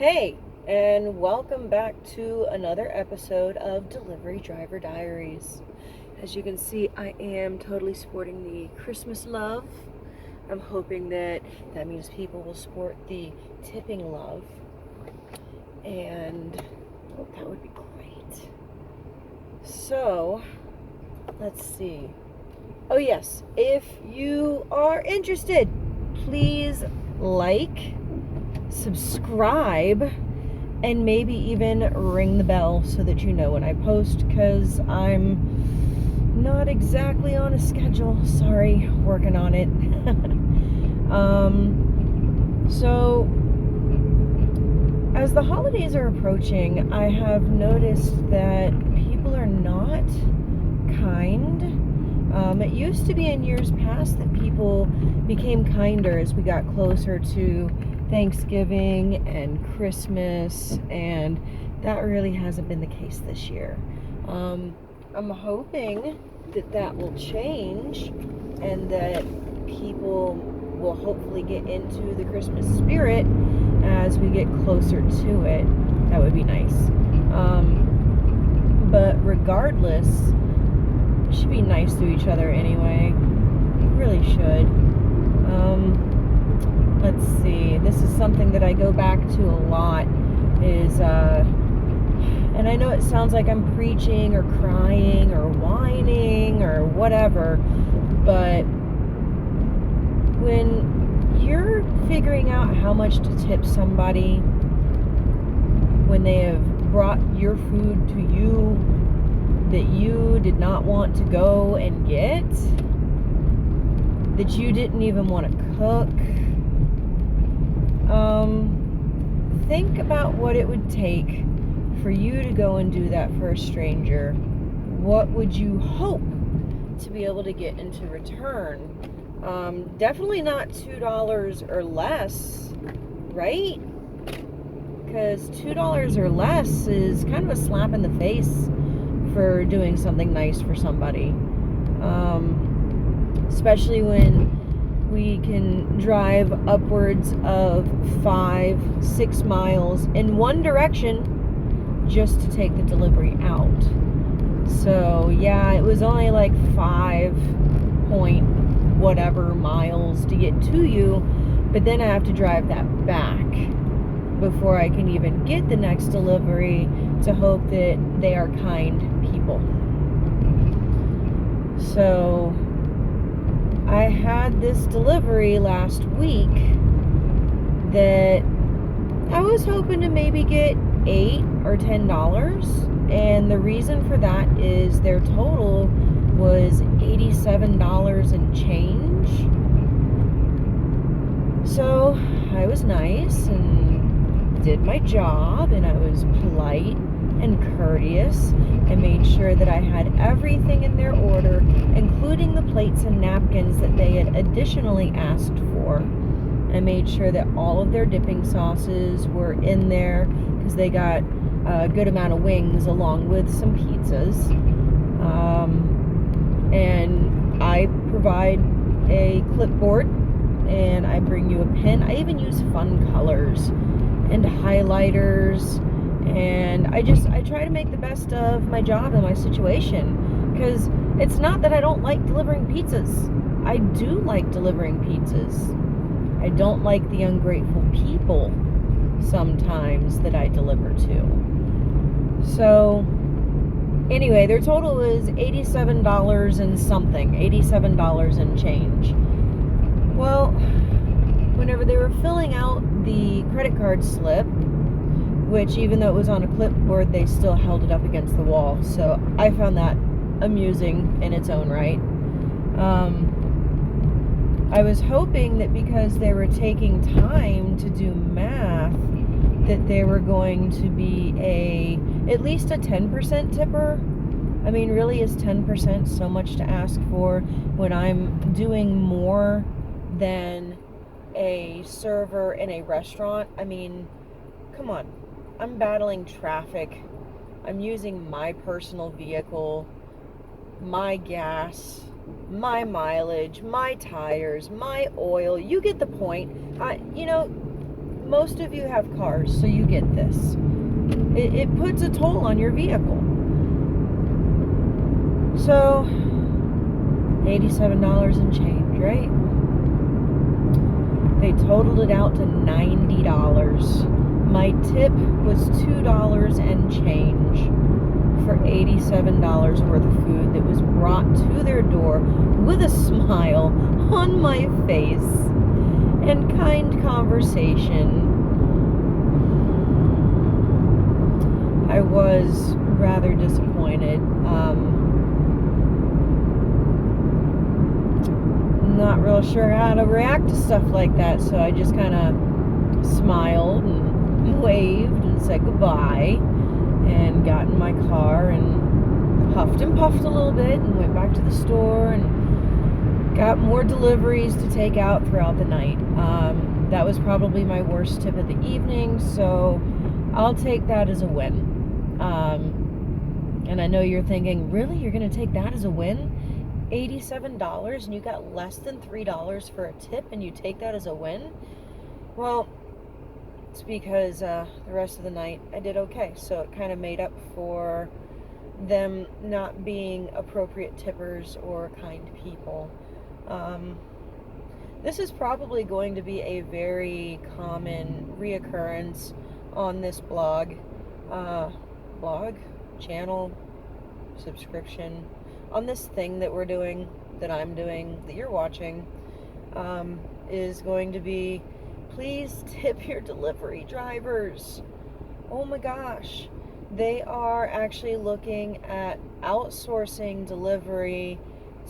Hey, and welcome back to another episode of Delivery Driver Diaries. As you can see, I am totally sporting the Christmas love. I'm hoping that means people will sport the tipping love, and that would be great. So, let's see. Oh, yes, if you are interested, please like, subscribe, and maybe even ring the bell so that you know when I post, because I'm not exactly on a schedule. Sorry, working on it. So as the holidays are approaching, I have noticed that people are not kind. It used to be in years past that people became kinder as we got closer to Thanksgiving and Christmas, and that really hasn't been the case this year. I'm hoping that will change and that people will hopefully get into the Christmas spirit as we get closer to it. That would be nice. But regardless, we should be nice to each other anyway. We really should. Let's see. This is something that I go back to a lot. And I know it sounds like I'm preaching or crying or whining or whatever, but when you're figuring out how much to tip somebody when they have brought your food to you that you did not want to go and get, that you didn't even want to cook, think about what it would take for you to go and do that for a stranger. What would you hope to be able to get into return? Definitely not $2 or less, right? Because $2 or less is kind of a slap in the face for doing something nice for somebody. Especially when we can drive upwards of 5-6 miles in one direction just to take the delivery out. So yeah, it was only like 5 point whatever miles to get to you, but then I have to drive that back before I can even get the next delivery to hope that they are kind people. So I had this delivery last week that I was hoping to maybe get $8 or $10, and the reason for that is their total was $87 and change. So I was nice and did my job, and I was polite and courteous. I made sure that I had everything in their order, including the plates and napkins that they had additionally asked for. I made sure that all of their dipping sauces were in there because they got a good amount of wings along with some pizzas. And I provide a clipboard, and I bring you a pen. I even use fun colors and highlighters, and I try to make the best of my job and my situation, because it's not that I don't like delivering pizzas. I do like delivering pizzas. I don't like the ungrateful people sometimes that I deliver to. So anyway, their total was $87 and something, $87 and change. Well, whenever they were filling out the credit card slip, which even though it was on a clipboard, they still held it up against the wall. So I found that amusing in its own right. I was hoping that because they were taking time to do math, that they were going to be at least a 10% tipper. I mean, really, is 10% so much to ask for when I'm doing more than a server in a restaurant? I mean, come on. I'm battling traffic. I'm using my personal vehicle, my gas, my mileage, my tires, my oil. You get the point. most of you have cars, so you get this. It puts a toll on your vehicle. So, $87 and change, right? They totaled it out to $90. My tip was $2 and change for $87 worth of food that was brought to their door with a smile on my face and kind conversation. I was rather disappointed. Not real sure how to react to stuff like that, so I just kind of smiled and waved and said goodbye and got in my car and huffed and puffed a little bit and went back to the store and got more deliveries to take out throughout the night. That was probably my worst tip of the evening, so I'll take that as a win. And I know you're thinking, really? You're going to take that as a win? $87 and you got less than $3 for a tip and you take that as a win? Well, it's because the rest of the night I did okay. So it kind of made up for them not being appropriate tippers or kind people. This is probably going to be a very common reoccurrence on this blog, channel, subscription, on this thing that we're doing, that I'm doing, that you're watching, is going to be, please tip your delivery drivers. Oh my gosh. They are actually looking at outsourcing delivery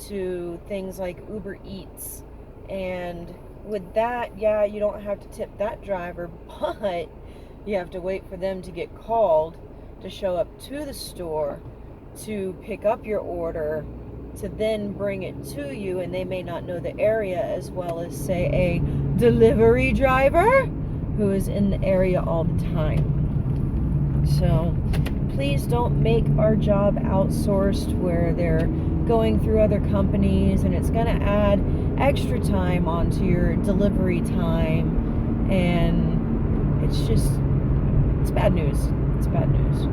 to things like Uber Eats. And with that, yeah, you don't have to tip that driver, but you have to wait for them to get called to show up to the store to pick up your order, to then bring it to you, and they may not know the area as well as, say, a delivery driver who is in the area all the time. So please don't make our job outsourced where they're going through other companies and it's going to add extra time onto your delivery time, and it's bad news. It's bad news.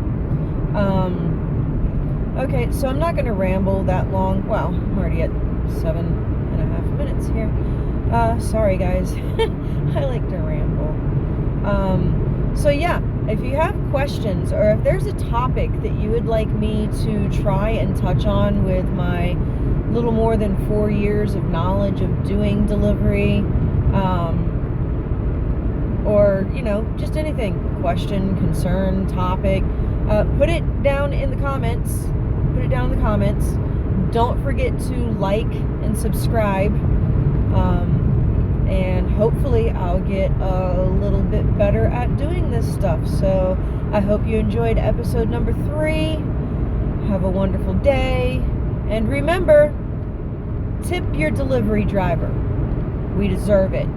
Okay, so I'm not going to ramble that long. Wow, I'm already at 7.5 minutes here. Sorry guys. I like to ramble. So yeah, if you have questions or if there's a topic that you would like me to try and touch on with my little more than 4 years of knowledge of doing delivery, or, you know, just anything, question, concern, topic, put it down in the comments. Put it down in the comments. Don't forget to like and subscribe. And hopefully I'll get a little bit better at doing this stuff. So I hope you enjoyed episode number 3. Have a wonderful day. And remember, tip your delivery driver. We deserve it.